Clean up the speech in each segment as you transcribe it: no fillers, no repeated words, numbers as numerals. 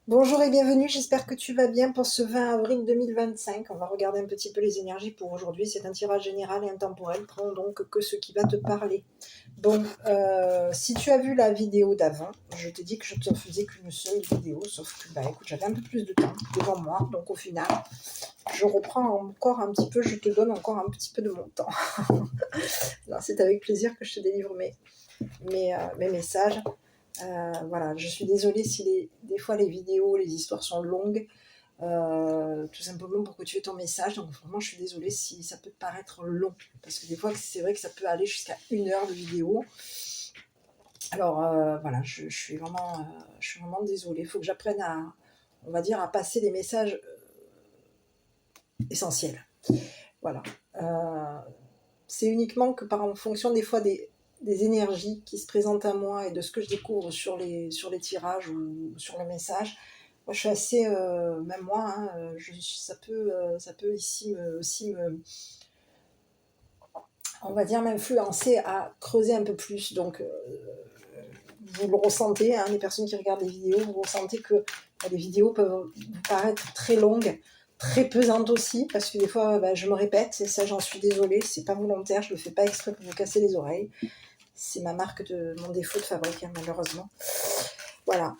Bonjour et bienvenue, j'espère que tu vas bien pour ce 20 avril 2025. On va regarder un petit peu les énergies pour aujourd'hui. C'est un tirage général et intemporel. Prends donc que ce qui va te parler. Bon, si tu as vu la vidéo d'avant, je t'ai dit que je ne te faisais qu'une seule vidéo, sauf que écoute, j'avais un peu plus de temps devant moi. Donc au final, je reprends encore un petit peu, je te donne encore un petit peu de mon temps. C'est avec plaisir que je te délivre mes messages. Voilà, je suis désolée si des fois les vidéos, les histoires sont longues, tout simplement pour que tu aies ton message. Donc vraiment, je suis désolée si ça peut te paraître long, parce que des fois, c'est vrai que ça peut aller jusqu'à 1 heure de vidéo. Alors voilà, je suis vraiment désolée. Il faut que j'apprenne on va dire, à passer les messages essentiels. Voilà. C'est uniquement que en fonction des fois des énergies qui se présentent à moi et de ce que je découvre sur les tirages ou sur le message. Moi, je suis assez, même moi, hein, ça peut ici on va dire, m'influencer à creuser un peu plus. Donc, vous le ressentez, hein, les personnes qui regardent les vidéos, vous ressentez que les vidéos peuvent vous paraître très longues, très pesantes aussi, parce que des fois, je me répète, et ça, j'en suis désolée, c'est pas volontaire, je le fais pas exprès pour vous casser les oreilles. C'est ma marque de mon défaut de fabrique, hein, malheureusement. Voilà.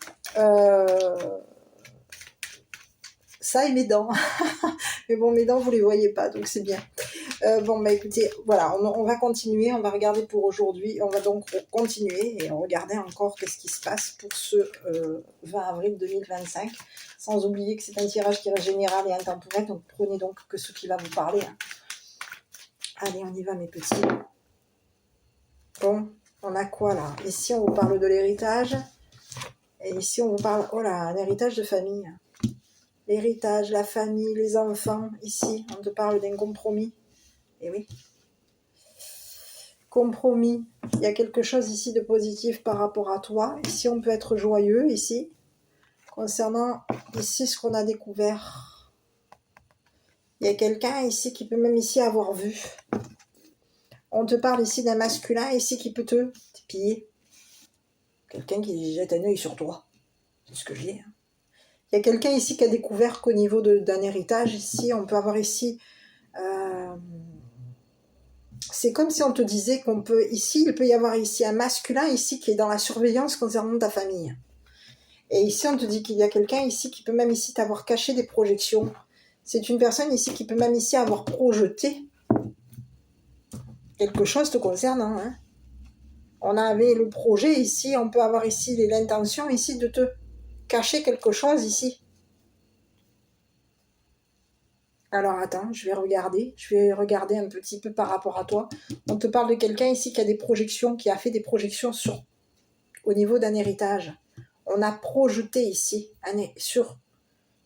Ça et mes dents. Mais bon, mes dents, vous les voyez pas, donc c'est bien. Bon, écoutez, voilà, on va continuer, on va regarder pour aujourd'hui. On va donc continuer et regarder encore qu'est-ce qui se passe pour ce 20 avril 2025. Sans oublier que c'est un tirage qui est général et intemporel, donc prenez donc que ce qui va vous parler. Hein. Allez, on y va, mes petits. Bon, on a quoi là? Ici, on vous parle de l'héritage. Et ici, on vous parle, oh là, un héritage de famille. L'héritage, la famille, les enfants. Ici, on te parle d'un compromis. Et oui. Compromis. Il y a quelque chose ici de positif par rapport à toi. Ici, on peut être joyeux, ici. Concernant, ici, ce qu'on a découvert. Il y a quelqu'un ici qui peut même ici avoir vu. On te parle ici d'un masculin ici qui peut te piller. Quelqu'un qui jette un œil sur toi. C'est ce que j'ai. Hein. Il y a quelqu'un ici qui a découvert qu'au niveau d'un héritage, ici, on peut avoir ici... c'est comme si on te disait qu'on peut... Ici, il peut y avoir ici un masculin ici qui est dans la surveillance concernant ta famille. Et ici, on te dit qu'il y a quelqu'un ici qui peut même ici t'avoir caché des projections. C'est une personne ici qui peut même ici avoir projeté quelque chose te concernant. Hein. On avait le projet ici, on peut avoir ici l'intention ici de te cacher quelque chose ici. Alors attends, je vais regarder un petit peu par rapport à toi. On te parle de quelqu'un ici qui a des projections, qui a fait des projections au niveau d'un héritage. On a projeté ici, il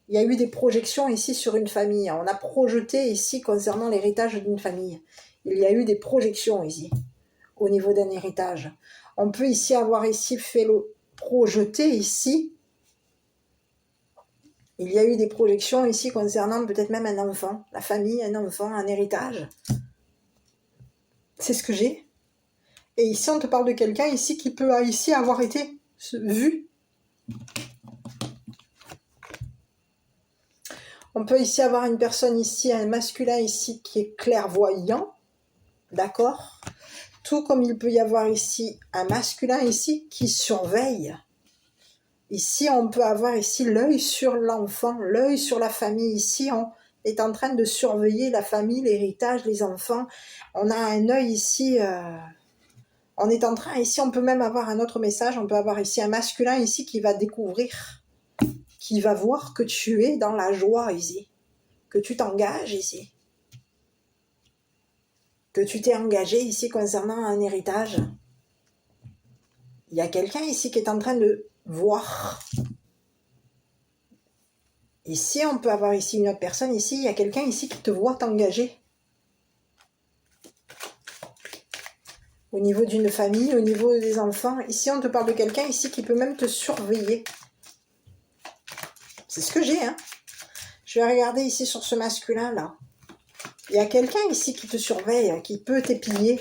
y a eu des projections ici sur une famille. On a projeté ici concernant l'héritage d'une famille. Il y a eu des projections ici, au niveau d'un héritage. On peut ici avoir ici fait le projeter ici. Il y a eu des projections ici concernant peut-être même un enfant, la famille, un enfant, un héritage. C'est ce que j'ai. Et ici, on te parle de quelqu'un ici qui peut ici avoir été vu. On peut ici avoir une personne ici, un masculin ici qui est clairvoyant. D'accord ? Tout comme il peut y avoir ici un masculin ici qui surveille. Ici, on peut avoir ici l'œil sur l'enfant, l'œil sur la famille. Ici, on est en train de surveiller la famille, l'héritage, les enfants. On a un œil ici... on est en train, ici, on peut même avoir un autre message. On peut avoir ici un masculin ici qui va découvrir, qui va voir que tu es dans la joie ici, que tu t'engages ici, que tu t'es engagé ici concernant un héritage. Il y a quelqu'un ici qui est en train de voir. Ici, on peut avoir ici une autre personne. Ici, il y a quelqu'un ici qui te voit t'engager. Au niveau d'une famille, au niveau des enfants. Ici, on te parle de quelqu'un ici qui peut même te surveiller. C'est ce que j'ai, hein. Je vais regarder ici sur ce masculin-là. Il y a quelqu'un ici qui te surveille, qui peut t'épiller.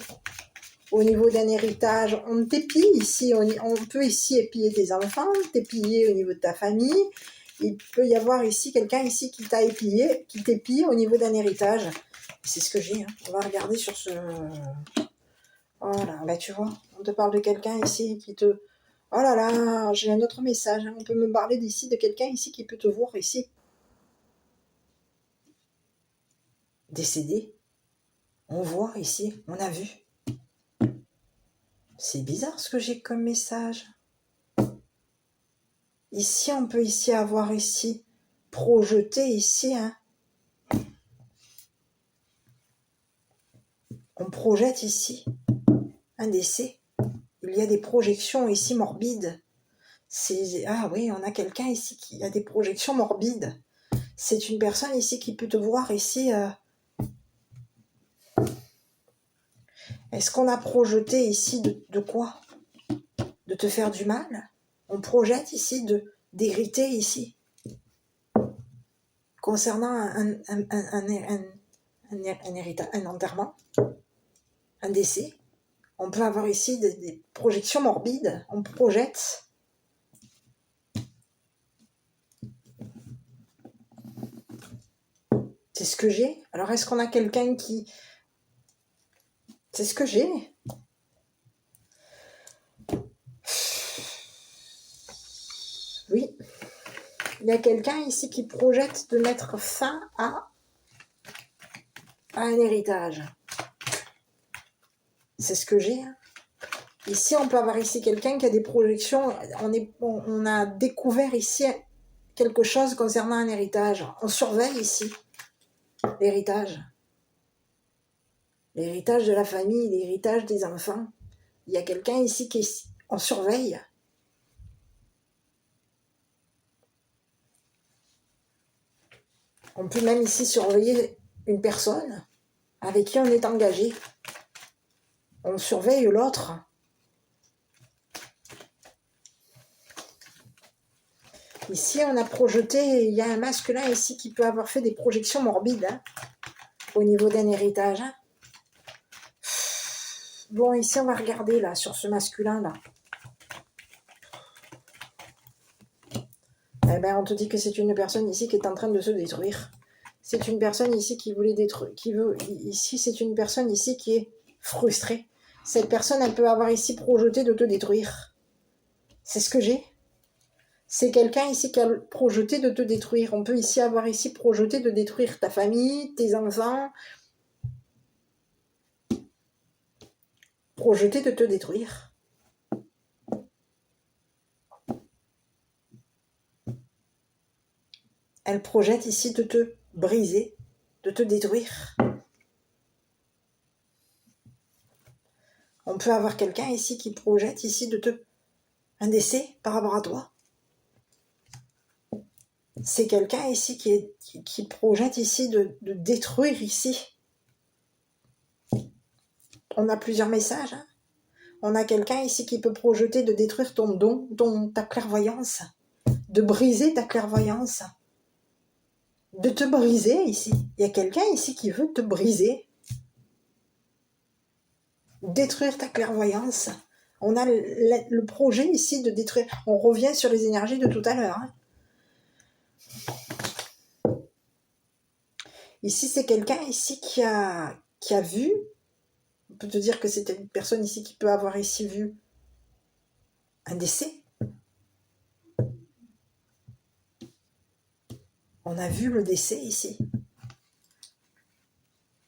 Au niveau d'un héritage, on t'épille ici. On peut ici épiller tes enfants, t'épiller au niveau de ta famille. il peut y avoir ici quelqu'un ici qui t'a épillé, qui t'épille au niveau d'un héritage. C'est ce que j'ai. Hein. On va regarder sur ce... Voilà, ben tu vois, on te parle de quelqu'un ici qui te... Oh là là, j'ai un autre message. Hein. On peut me parler d'ici de quelqu'un ici qui peut te voir ici. Décédé. On voit ici, on a vu. C'est bizarre ce que j'ai comme message. Ici, on peut ici avoir ici, projeté ici, hein. On projette ici un décès. Il y a des projections ici morbides. Ah oui, on a quelqu'un ici qui a des projections morbides. C'est une personne ici qui peut te voir ici. Est-ce qu'on a projeté ici de quoi? De te faire du mal? On projette ici d'hériter ici. Concernant un héritage, un enterrement, un décès. On peut avoir ici des projections morbides. On projette. C'est ce que j'ai. Alors, est-ce qu'on a quelqu'un qui... C'est ce que j'ai. Oui. Il y a quelqu'un ici qui projette de mettre fin à un héritage. C'est ce que j'ai. Ici, on peut avoir ici quelqu'un qui a des projections. On a découvert ici quelque chose concernant un héritage. On surveille ici l'héritage. L'héritage de la famille, l'héritage des enfants. Il y a quelqu'un ici on surveille. On peut même ici surveiller une personne avec qui on est engagé. On surveille l'autre. Ici, on a projeté, il y a un masculin ici qui peut avoir fait des projections morbides hein, au niveau d'un héritage. Hein. Bon, ici, on va regarder là sur ce masculin-là. Eh ben, on te dit que c'est une personne ici qui est en train de se détruire. C'est une personne ici qui voulait détruire, ici, c'est une personne ici qui est frustrée. Cette personne, elle peut avoir ici projeté de te détruire. C'est ce que j'ai. C'est quelqu'un ici qui a projeté de te détruire. On peut ici avoir ici projeté de détruire ta famille, tes enfants. Projeté de te détruire. Elle projette ici de te briser, de te détruire. On peut avoir quelqu'un ici qui projette ici un décès par rapport à toi. C'est quelqu'un ici qui projette ici de détruire ici. On a plusieurs messages. Hein. On a quelqu'un ici qui peut projeter de détruire ton don, ta clairvoyance, de briser ta clairvoyance, de te briser ici. Il y a quelqu'un ici qui veut te briser, détruire ta clairvoyance. On a le projet ici de détruire. On revient sur les énergies de tout à l'heure. Hein. Ici, c'est quelqu'un ici qui a vu. On peut te dire que c'est une personne ici qui peut avoir ici vu un décès. On a vu le décès ici.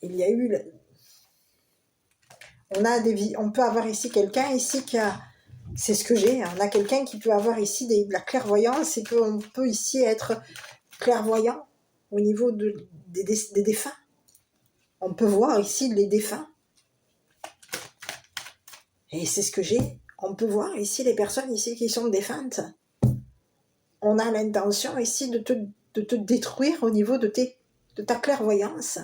Il y a eu... On peut avoir ici quelqu'un ici qui a... C'est ce que j'ai. On a quelqu'un qui peut avoir ici de la clairvoyance et qu'on peut ici être clairvoyant au niveau des défunts. On peut voir ici les défunts. Et c'est ce que j'ai. On peut voir ici les personnes ici qui sont défuntes. On a l'intention ici de te détruire au niveau de ta clairvoyance.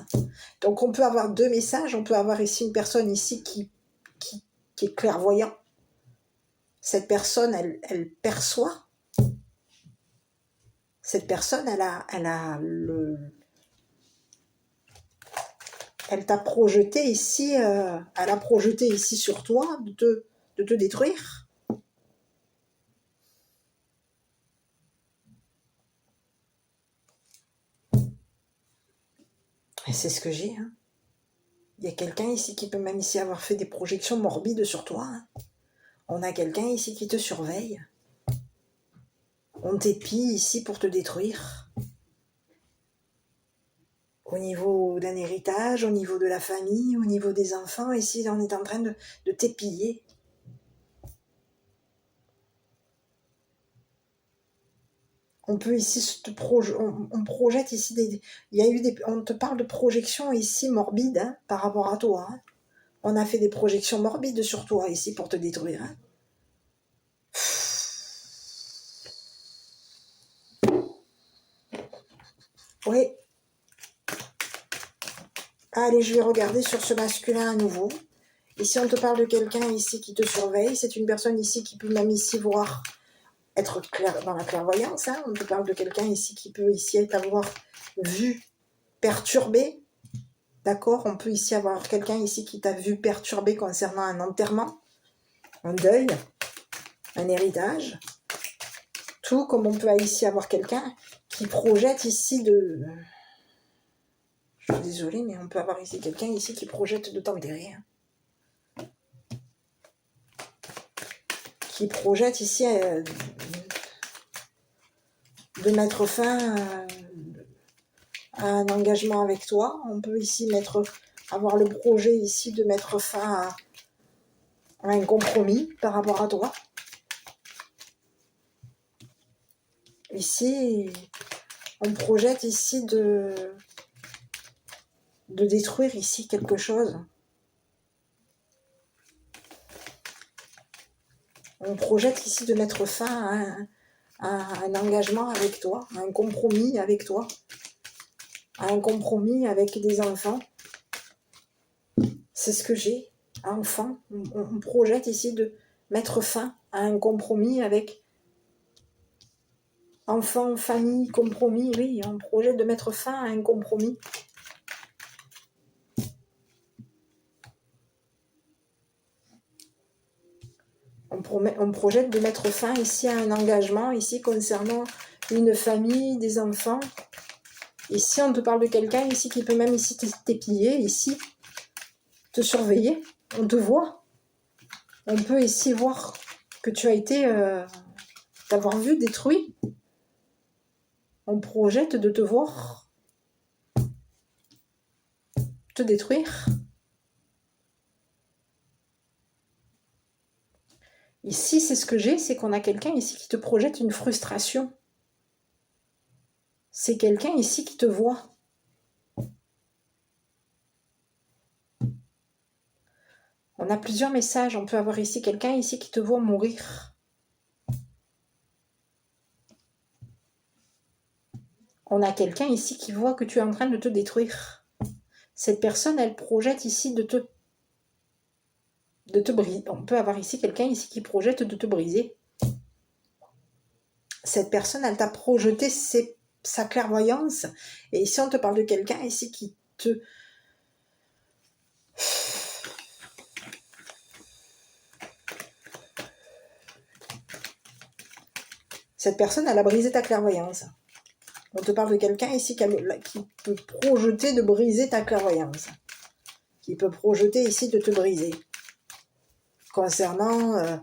Donc on peut avoir deux messages. On peut avoir ici une personne ici qui est clairvoyant. Cette personne, elle perçoit. Cette personne, elle t'a projeté ici, elle a projeté ici sur toi de te détruire. Et c'est ce que j'ai. Hein. Il y a quelqu'un ici qui peut même ici avoir fait des projections morbides sur toi. Hein. On a quelqu'un ici qui te surveille. On t'épie ici pour te détruire. Au niveau d'un héritage, au niveau de la famille, au niveau des enfants, ici on est en train de t'épiller. On peut ici on projette ici il y a eu on te parle de projections ici morbides hein, par rapport à toi. Hein. On a fait des projections morbides sur toi ici pour te détruire. Hein. Oui. Allez, je vais regarder sur ce masculin à nouveau. Ici, on te parle de quelqu'un ici qui te surveille. C'est une personne ici qui peut même ici voir, être clair, dans la clairvoyance. Hein. On te parle de quelqu'un ici qui peut ici t'avoir vu perturbé. D'accord? On peut ici avoir quelqu'un ici qui t'a vu perturbé concernant un enterrement, un deuil, un héritage. Tout comme on peut ici avoir quelqu'un qui projette ici de... Je suis désolée, mais on peut avoir ici quelqu'un ici qui projette de t'enterrer. Hein. Qui projette ici de mettre fin à un engagement avec toi. On peut ici avoir le projet ici de mettre fin à un compromis par rapport à toi. Ici, on projette ici de détruire ici quelque chose. On projette ici de mettre fin à un engagement avec toi, à un compromis avec toi, à un compromis avec des enfants. C'est ce que j'ai, enfant. On projette ici de mettre fin à un compromis avec enfants, famille, compromis. Oui, on projette de mettre fin à un compromis. On projette de mettre fin ici à un engagement, ici concernant une famille, des enfants. Ici, on te parle de quelqu'un ici qui peut même ici t'épier, ici, te surveiller. On te voit. On peut ici voir que tu as été, t'avoir vu détruit. On projette de te voir te détruire. Ici, c'est ce que j'ai, c'est qu'on a quelqu'un ici qui te projette une frustration. C'est quelqu'un ici qui te voit. On a plusieurs messages. On peut avoir ici quelqu'un ici qui te voit mourir. On a quelqu'un ici qui voit que tu es en train de te détruire. Cette personne, elle projette ici de te briser. On peut avoir ici quelqu'un ici qui projette de te briser. Cette personne, elle t'a projeté sa clairvoyance. Et ici, on te parle de quelqu'un ici qui te... Cette personne, elle a brisé ta clairvoyance. On te parle de quelqu'un ici qui peut projeter de briser ta clairvoyance. Qui peut projeter ici de te briser. Concernant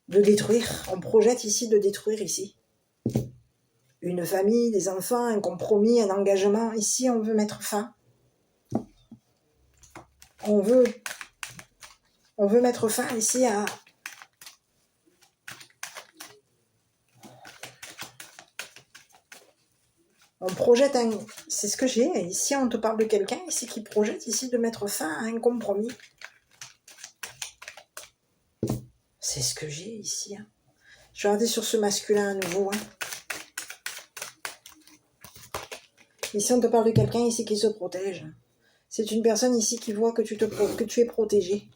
de détruire. On projette ici de détruire ici. Une famille, des enfants, un compromis, un engagement. Ici, on veut mettre fin. On veut mettre fin ici à... On projette un... C'est ce que j'ai. Ici, on te parle de quelqu'un ici qui projette ici de mettre fin à un compromis. C'est ce que j'ai ici. Hein. Je vais regarder sur ce masculin à nouveau. Hein. Ici, on te parle de quelqu'un ici qui se protège. C'est une personne ici qui voit que tu es protégé.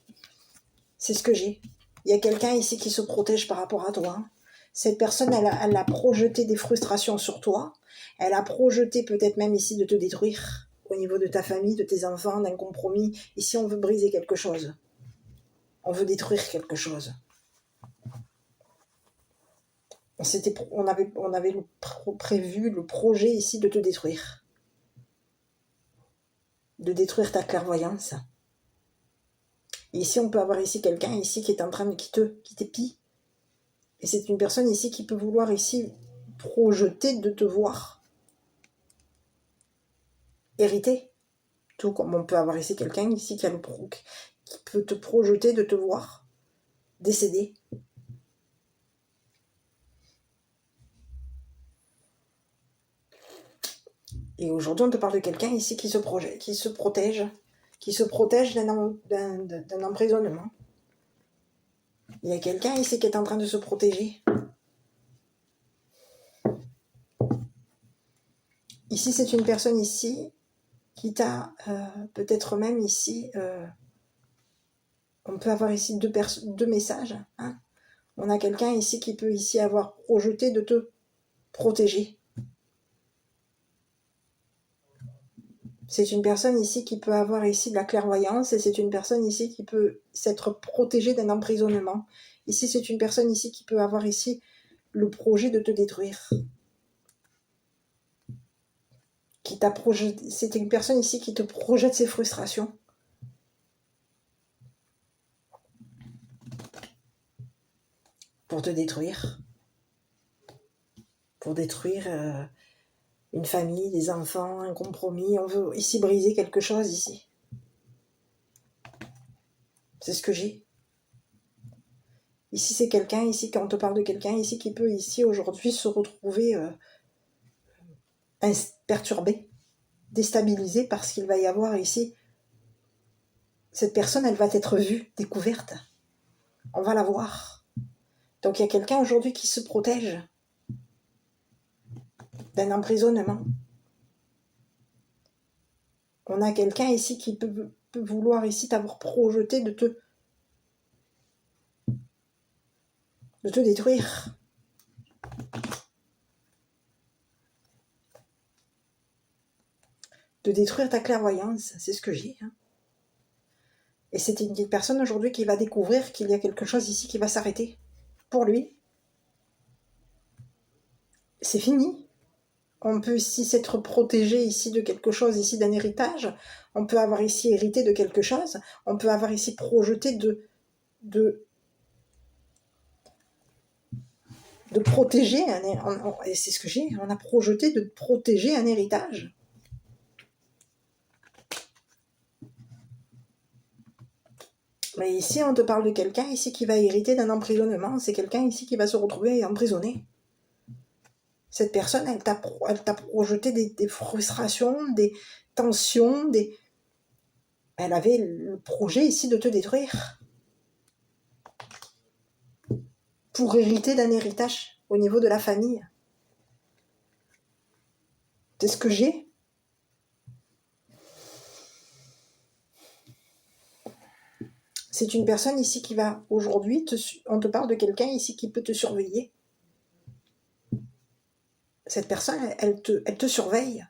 C'est ce que j'ai. Il y a quelqu'un ici qui se protège par rapport à toi. Cette personne, elle a projeté des frustrations sur toi. Elle a projeté peut-être même ici de te détruire au niveau de ta famille, de tes enfants, d'un compromis. Ici, on veut briser quelque chose. On veut détruire quelque chose. On avait prévu le projet ici de te détruire. de détruire ta clairvoyance. Et ici, on peut avoir ici quelqu'un ici qui est en train de qui t'épie. Et c'est une personne ici qui peut vouloir ici projeter de te voir hériter. Tout comme on peut avoir ici quelqu'un ici qui peut te projeter de te voir décéder. Et aujourd'hui, on te parle de quelqu'un ici qui se protège d'un emprisonnement. Il y a quelqu'un ici qui est en train de se protéger. Ici, c'est une personne ici qui t'a peut-être même ici, on peut avoir ici deux messages. Hein. On a quelqu'un ici qui peut ici avoir projeté de te protéger. C'est une personne ici qui peut avoir ici de la clairvoyance et c'est une personne ici qui peut s'être protégée d'un emprisonnement. Ici, c'est une personne ici qui peut avoir ici le projet de te détruire. C'est une personne ici qui te projette ses frustrations. Pour te détruire. Pour détruire une famille, des enfants, un compromis. On veut ici briser quelque chose ici. C'est ce que j'ai. Ici, c'est quelqu'un, ici, quand on te parle de quelqu'un, ici, qui peut, ici, aujourd'hui, se retrouver perturbé, déstabilisé, parce qu'il va y avoir ici, cette personne, elle va être vue, découverte. On va la voir. Donc, il y a quelqu'un aujourd'hui qui se protège d'un emprisonnement. On a quelqu'un ici qui peut vouloir ici t'avoir projeté de te détruire. De détruire ta clairvoyance, c'est ce que j'ai. Hein. Et c'est une personne aujourd'hui qui va découvrir qu'il y a quelque chose ici qui va s'arrêter. Pour lui, c'est fini. On peut ici s'être protégé ici de quelque chose, ici d'un héritage. On peut avoir ici hérité de quelque chose. On peut avoir ici projeté de protéger, et c'est ce que j'ai, on a projeté de protéger un héritage. Mais ici, on te parle de quelqu'un ici qui va hériter d'un emprisonnement. C'est quelqu'un ici qui va se retrouver emprisonné. Cette personne, elle t'a projeté des frustrations, des tensions, elle avait le projet ici de te détruire. Pour hériter d'un héritage au niveau de la famille. C'est ce que j'ai. C'est une personne ici qui va aujourd'hui, on te parle de quelqu'un ici qui peut te surveiller. Cette personne, elle te surveille.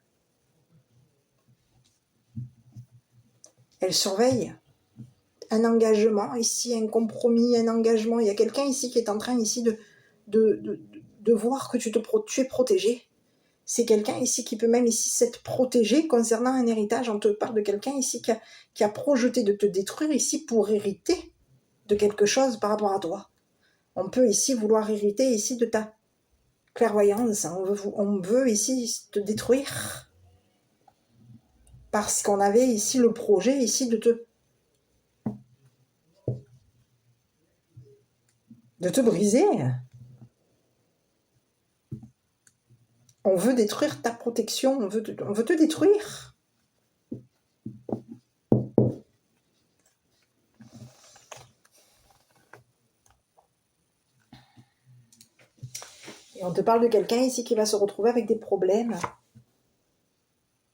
Elle surveille un engagement ici, un compromis, un engagement. Il y a quelqu'un ici qui est en train ici de voir que tu es protégé. C'est quelqu'un ici qui peut même ici s'être protégé concernant un héritage. On te parle de quelqu'un ici qui a projeté de te détruire ici pour hériter de quelque chose par rapport à toi. On peut ici vouloir hériter ici de ta clairvoyance. On veut ici te détruire parce qu'on avait ici le projet ici de te briser. On veut détruire ta protection, on veut te détruire. Et on te parle de quelqu'un ici qui va se retrouver avec des problèmes.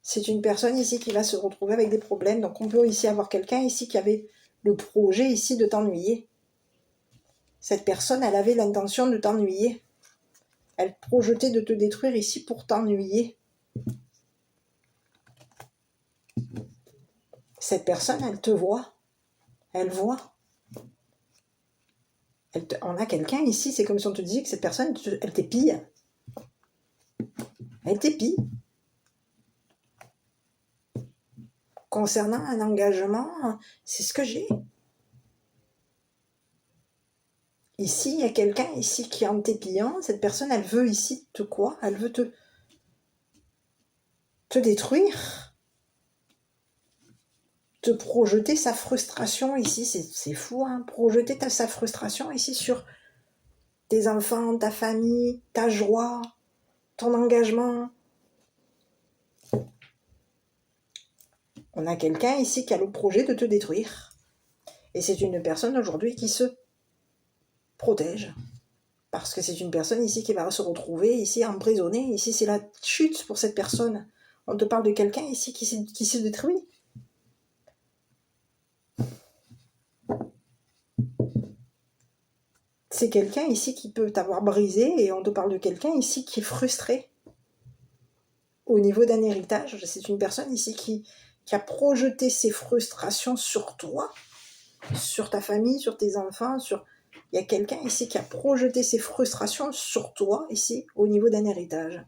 C'est une personne ici qui va se retrouver avec des problèmes. Donc on peut ici avoir quelqu'un ici qui avait le projet ici de t'ennuyer. Cette personne, elle avait l'intention de t'ennuyer. Elle projetait de te détruire ici pour t'ennuyer. Cette personne, elle te voit. Elle voit. On a quelqu'un ici, c'est comme si on te disait que cette personne, elle t'épille. Elle t'épille. concernant un engagement, c'est ce que j'ai. Ici, il y a quelqu'un ici qui est en t'épiant. Cette personne, elle veut ici te quoi? Elle veut te détruire, te projeter sa frustration ici. C'est fou, hein? Projeter sa frustration ici sur tes enfants, ta famille, ta joie, ton engagement. On a quelqu'un ici qui a le projet de te détruire. Et c'est une personne aujourd'hui qui se protège. Parce que c'est une personne ici qui va se retrouver ici emprisonnée. Ici, c'est la chute pour cette personne. On te parle de quelqu'un ici qui se détruit. C'est quelqu'un ici qui peut t'avoir brisé et on te parle de quelqu'un ici qui est frustré. Au niveau d'un héritage, c'est une personne ici qui a projeté ses frustrations sur toi, sur ta famille, sur tes enfants, il y a quelqu'un ici qui a projeté ses frustrations sur toi, ici, au niveau d'un héritage.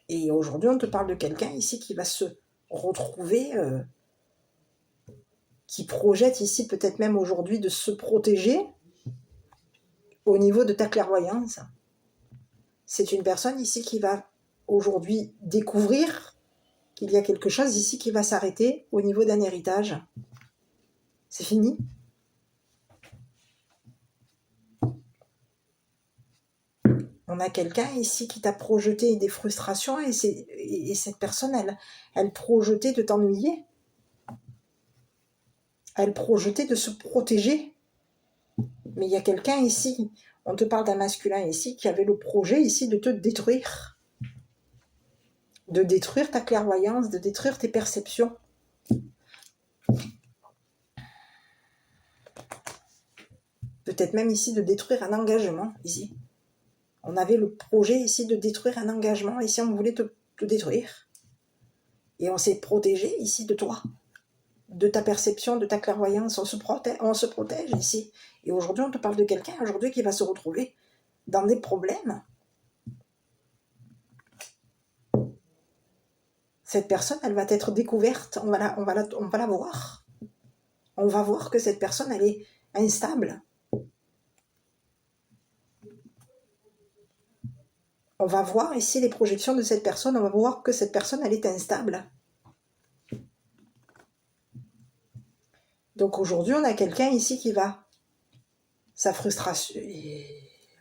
Et aujourd'hui, on te parle de quelqu'un ici qui va se retrouver, qui projette ici peut-être même aujourd'hui de se protéger au niveau de ta clairvoyance. C'est une personne ici qui va aujourd'hui découvrir qu'il y a quelque chose ici qui va s'arrêter au niveau d'un héritage. C'est fini. On a quelqu'un ici qui t'a projeté des frustrations et cette personne, elle projetait de t'ennuyer. Elle projetait de se protéger. Mais il y a quelqu'un ici, on te parle d'un masculin ici, qui avait le projet ici de te détruire. De détruire ta clairvoyance, de détruire tes perceptions. Peut-être même ici de détruire un engagement, ici. On avait le projet ici de détruire un engagement, ici on voulait te détruire. Et on s'est protégé ici de toi, de ta perception, de ta clairvoyance. On se protège ici. Et aujourd'hui on te parle de quelqu'un aujourd'hui qui va se retrouver dans des problèmes. Cette personne, elle va être découverte, on va la voir. On va voir que cette personne, elle est instable. On va voir ici les projections de cette personne, on va voir que cette personne, elle est instable. Donc aujourd'hui, on a quelqu'un ici qui va, sa frustration,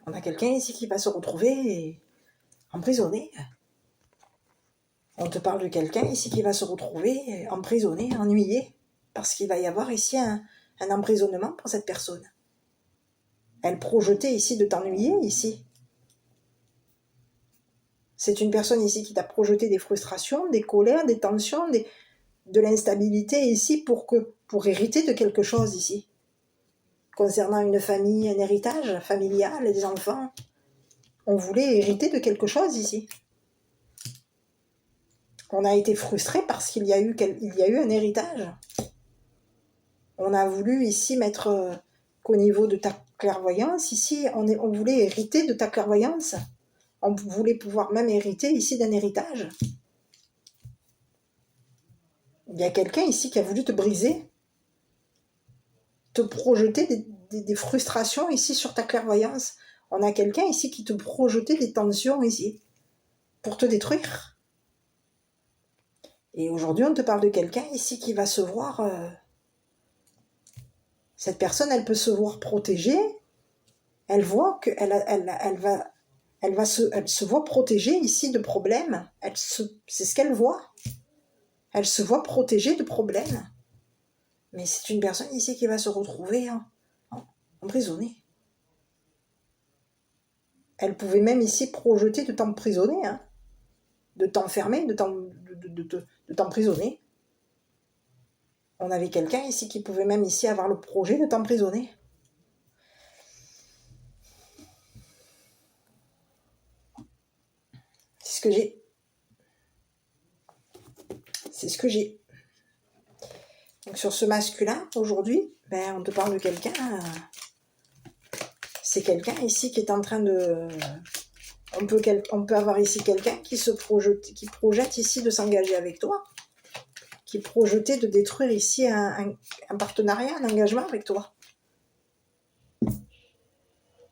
on a quelqu'un ici qui va se retrouver emprisonné. On te parle de quelqu'un ici qui va se retrouver emprisonné, ennuyé, parce qu'il va y avoir ici un emprisonnement pour cette personne. Elle projetait ici de t'ennuyer, ici. C'est une personne ici qui t'a projeté des frustrations, des colères, des tensions, de l'instabilité ici pour hériter de quelque chose ici. Concernant une famille, un héritage familial, des enfants, on voulait hériter de quelque chose ici. On a été frustré parce qu'il y a eu un héritage. On a voulu ici mettre qu'au niveau de ta clairvoyance, ici, on voulait hériter de ta clairvoyance. On voulait pouvoir même hériter ici d'un héritage. Il y a quelqu'un ici qui a voulu te briser, te projeter des frustrations ici sur ta clairvoyance. On a quelqu'un ici qui te projetait des tensions ici, pour te détruire. Et aujourd'hui, on te parle de quelqu'un ici qui va se voir... cette personne, elle peut se voir protégée. Elle voit qu'elle elle se voit protégée ici de problèmes. C'est ce qu'elle voit. Elle se voit protégée de problèmes. Mais c'est une personne ici qui va se retrouver emprisonnée. Elle pouvait même ici projeter de t'emprisonner, de t'enfermer, de t'emprisonner. On avait quelqu'un ici qui pouvait même ici avoir le projet de t'emprisonner. C'est ce que j'ai. C'est ce que j'ai. Donc sur ce masculin, aujourd'hui, on te parle de quelqu'un. C'est quelqu'un ici qui est en train de... On peut avoir ici quelqu'un qui projette ici de s'engager avec toi. qui projetait de détruire ici un partenariat, un engagement avec toi.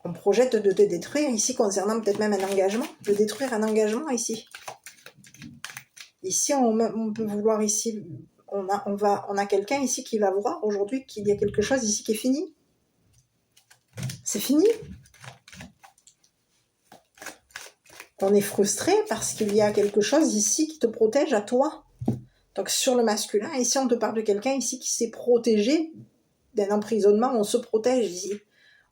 On projette de te détruire ici concernant peut-être même un engagement, de détruire un engagement ici. Ici, on peut vouloir ici, on a quelqu'un ici qui va voir aujourd'hui qu'il y a quelque chose ici qui est fini. C'est fini. On est frustré parce qu'il y a quelque chose ici qui te protège à toi. Donc sur le masculin, ici on te parle de quelqu'un ici qui s'est protégé d'un emprisonnement, on se protège ici.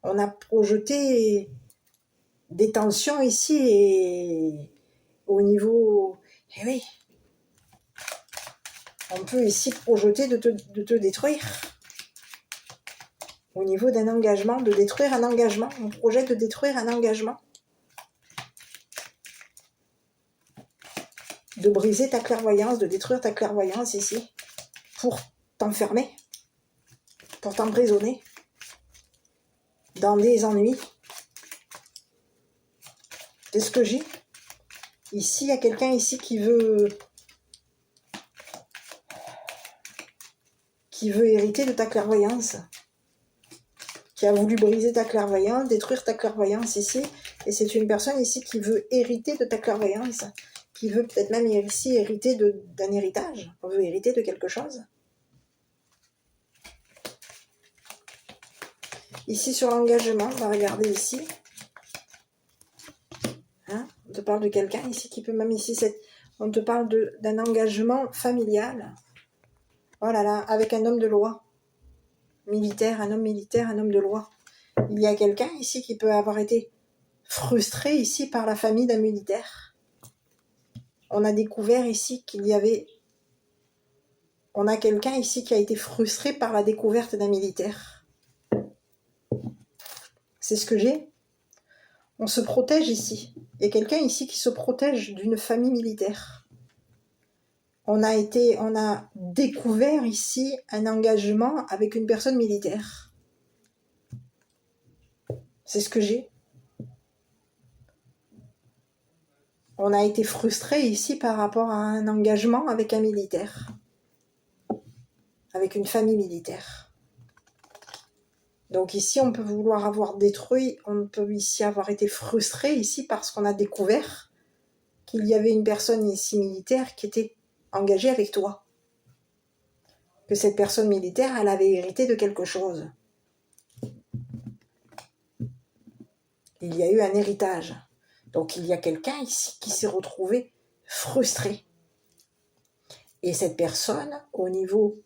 On a projeté des tensions ici et au niveau... Eh oui, on peut ici projeter de te détruire. Au niveau d'un engagement, de détruire un engagement. On projette de détruire un engagement. De briser ta clairvoyance, de détruire ta clairvoyance ici. Pour t'enfermer. Pour t'emprisonner. Dans des ennuis. C'est ce que j'ai. Ici, il y a quelqu'un ici qui veut hériter de ta clairvoyance. Qui a voulu briser ta clairvoyance, détruire ta clairvoyance ici. Et c'est une personne ici qui veut hériter de ta clairvoyance. Qui veut peut-être même ici hériter d'un héritage. On veut hériter de quelque chose. Ici, sur l'engagement, on va regarder ici. Hein, on te parle de quelqu'un ici qui peut même ici... On te parle d'un engagement familial. Oh là là, avec un homme de loi. Militaire, un homme de loi. Il y a quelqu'un ici qui peut avoir été frustré ici par la famille d'un militaire. On a découvert ici qu'il y avait... On a quelqu'un ici qui a été frustré par la découverte d'un militaire. C'est ce que j'ai. On se protège ici. Il y a quelqu'un ici qui se protège d'une famille militaire. On a découvert ici un engagement avec une personne militaire. C'est ce que j'ai. On a été frustré ici par rapport à un engagement avec un militaire. Avec une famille militaire. Donc ici, on peut vouloir avoir détruit, on peut ici avoir été frustré ici parce qu'on a découvert qu'il y avait une personne ici militaire qui était engagée avec toi. Que cette personne militaire, elle avait hérité de quelque chose. Il y a eu un héritage. Donc il y a quelqu'un ici qui s'est retrouvé frustré. Et cette personne, au niveau...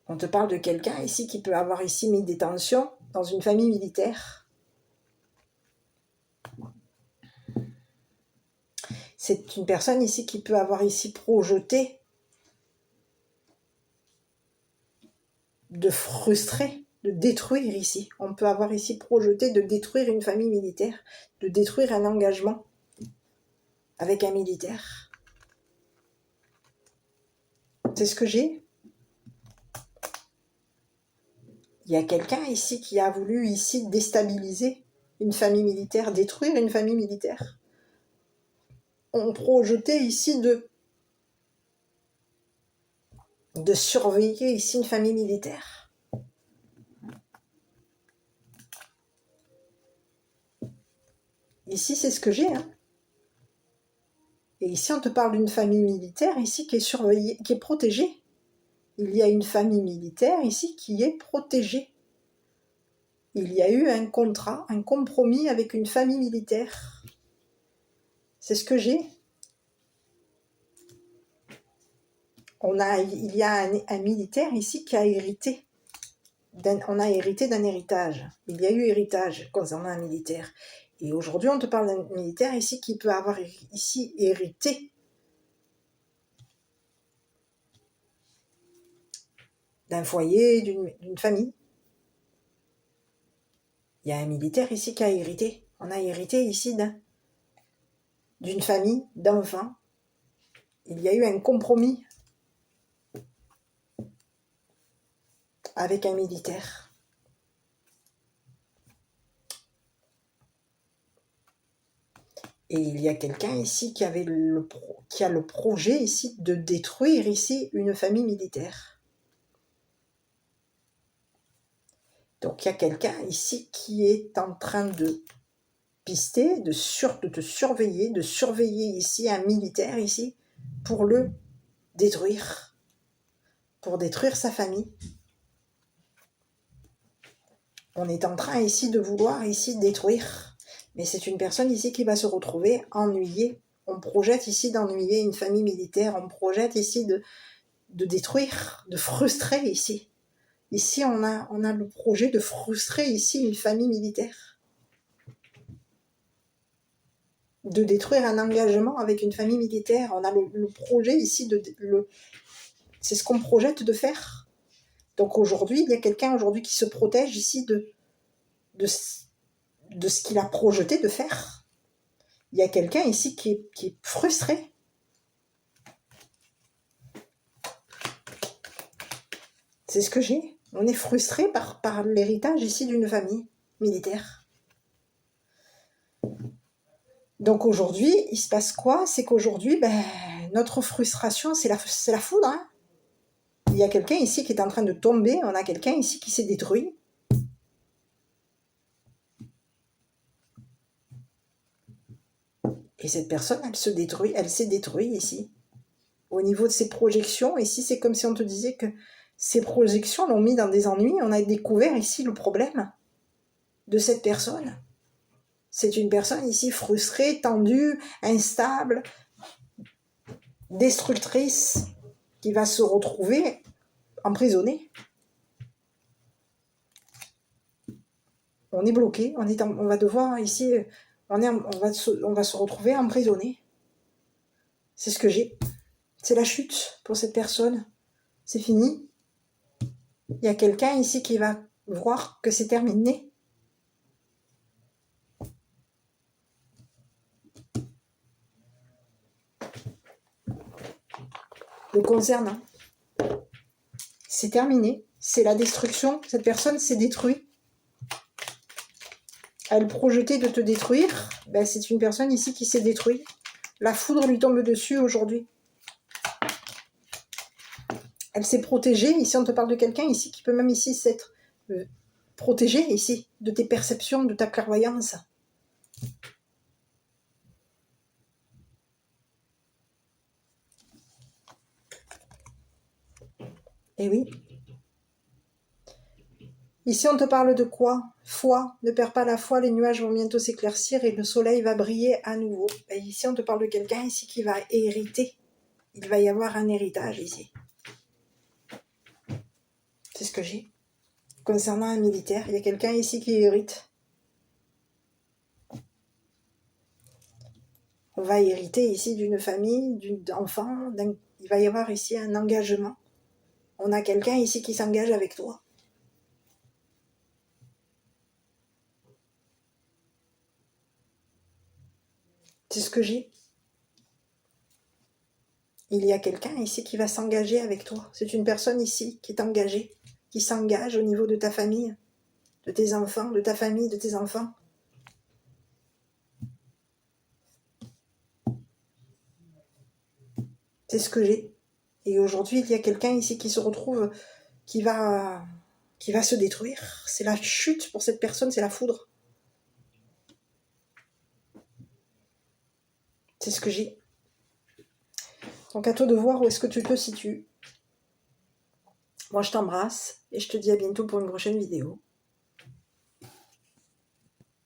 On te parle de quelqu'un ici qui peut avoir ici mis des tensions dans une famille militaire. C'est une personne ici qui peut avoir ici projeté de frustrer, de détruire ici. On peut avoir ici projeté de détruire une famille militaire, de détruire un engagement avec un militaire. C'est ce que j'ai. Il y a quelqu'un ici qui a voulu ici déstabiliser une famille militaire, détruire une famille militaire. On projetait ici de surveiller ici une famille militaire. Ici, c'est ce que j'ai. Hein. Et ici, on te parle d'une famille militaire ici qui est surveillée, qui est protégée. Il y a une famille militaire ici qui est protégée. Il y a eu un contrat, un compromis avec une famille militaire. C'est ce que j'ai. Il y a un militaire ici qui a hérité. On a hérité d'un héritage. Il y a eu héritage concernant un militaire. Et aujourd'hui, on te parle d'un militaire ici qui peut avoir ici hérité d'un foyer, d'une famille. Il y a un militaire ici qui a hérité. On a hérité ici d'une famille, d'enfants. Il y a eu un compromis avec un militaire. Et il y a quelqu'un ici qui a le projet ici de détruire ici une famille militaire. Donc il y a quelqu'un ici qui est en train de pister, de te surveiller, de surveiller ici un militaire ici pour le détruire, pour détruire sa famille. On est en train ici de vouloir ici détruire, mais c'est une personne ici qui va se retrouver ennuyée. On projette ici d'ennuyer une famille militaire, on projette ici de détruire, de frustrer ici. Ici, on a le projet de frustrer ici une famille militaire. De détruire un engagement avec une famille militaire. On a le projet ici, c'est ce qu'on projette de faire. Donc aujourd'hui, il y a quelqu'un aujourd'hui qui se protège ici de ce qu'il a projeté de faire. Il y a quelqu'un ici qui est frustré. C'est ce que j'ai. On est frustré par l'héritage ici d'une famille militaire. Donc aujourd'hui, il se passe quoi? C'est qu'aujourd'hui, notre frustration, c'est la foudre. Hein. Il y a quelqu'un ici qui est en train de tomber, on a quelqu'un ici qui s'est détruit. Et cette personne, elle s'est détruite ici. Au niveau de ses projections, ici, c'est comme si on te disait que ces projections l'ont mis dans des ennuis. On a découvert ici le problème de cette personne. C'est une personne ici frustrée, tendue, instable, destructrice, qui va se retrouver emprisonnée. On est bloqué, on va devoir ici, on va se retrouver emprisonné. C'est ce que j'ai. C'est la chute pour cette personne. C'est fini. Il y a quelqu'un ici qui va voir que c'est terminé. Le concernant. C'est terminé. C'est la destruction. Cette personne s'est détruite. Elle projetait de te détruire. C'est une personne ici qui s'est détruite. La foudre lui tombe dessus aujourd'hui. Elle s'est protégée. Ici, on te parle de quelqu'un ici qui peut même ici s'être protégé ici de tes perceptions, de ta clairvoyance. Eh oui. Ici, on te parle de quoi? Foi. Ne perds pas la foi, les nuages vont bientôt s'éclaircir et le soleil va briller à nouveau. Et ici, on te parle de quelqu'un ici qui va hériter. Il va y avoir un héritage ici. C'est ce que j'ai. Concernant un militaire, il y a quelqu'un ici qui hérite. On va hériter ici d'une famille, d'enfants. Il va y avoir ici un engagement. On a quelqu'un ici qui s'engage avec toi. C'est ce que j'ai. Il y a quelqu'un ici qui va s'engager avec toi. C'est une personne ici qui est engagée, qui s'engage au niveau de ta famille, de tes enfants, de ta famille, de tes enfants. C'est ce que j'ai. Et aujourd'hui, il y a quelqu'un ici qui se retrouve, qui va se détruire. C'est la chute pour cette personne, c'est la foudre. C'est ce que j'ai. Donc à toi de voir où est-ce que tu te situes. Moi, je t'embrasse et je te dis à bientôt pour une prochaine vidéo.